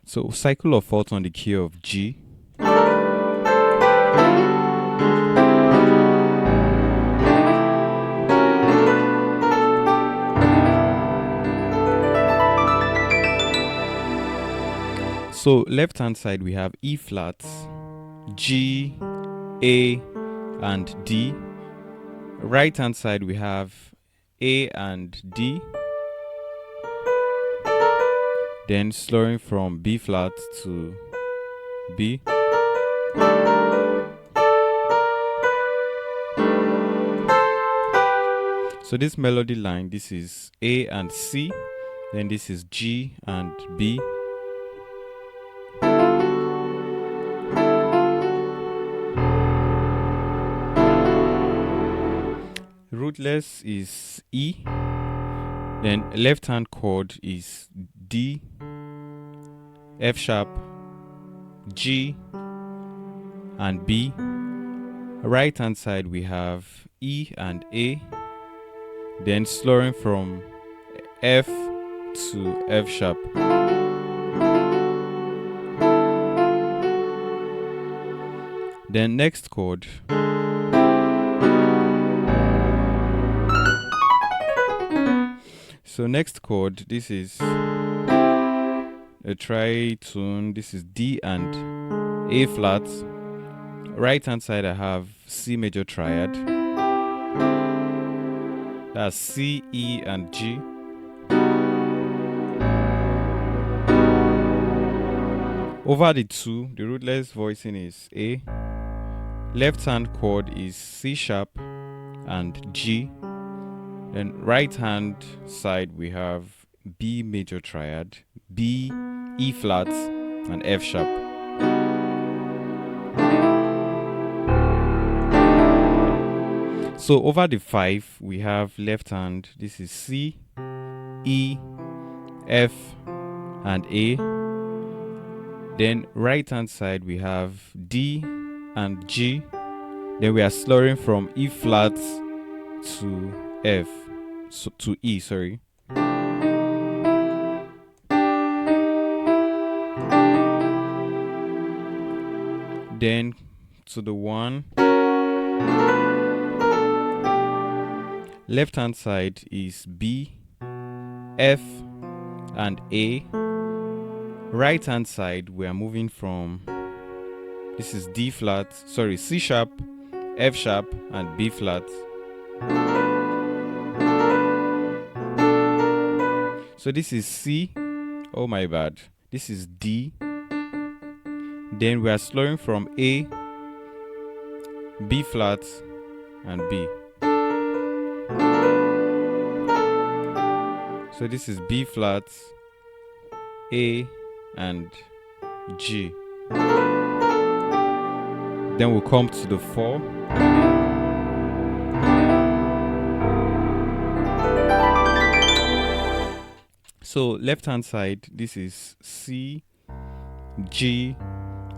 So cycle of fourth on the key of G. So left hand side we have E flat, G, A and D. Right hand side we have A and D. Then slowing from B flat to B. So this melody line, this is A and C, then this is G and B. Rootless is E, then left hand chord is D, F sharp, G and B. Right hand side we have E and A, then slowing from F to F sharp. Then next chord, so next chord, this is a tritone, this is D and A flat. Right hand side I have C major triad, that's C, E and G. Over the two, the rootless voicing is A. Left hand chord is C sharp and G. Then right hand side we have B major triad, B, E flat and F sharp. So over the five we have left hand, this is C, E, F and A. Then right hand side we have D and G. Then we are slurring from E flat to F, so to E, sorry. Then to the one. Left hand side is B, F and A. Right hand side we are moving from, this is D flat, sorry, C sharp, F sharp and B flat. So this is C, oh my bad, this is D. Then we are slowing from A, B flat and B. So this is B flat, A and G. Then we'll come to the 4. So left hand side, this is C, G,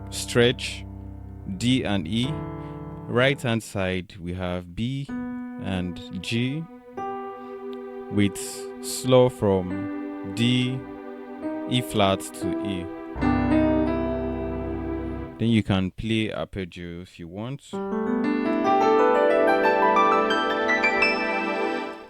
stretch, D and E. Right hand side we have B and G with slow from D, E flat to E. Then you can play arpeggio if you want.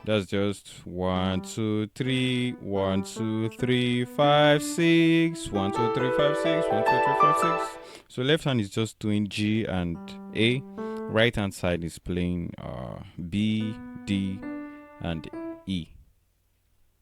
That's just 1 2 3 1 2 3 5 6 1 2 3 5 6 1 2 3 5 6. So left hand is just doing G and A. Right hand side is playing B, D and E.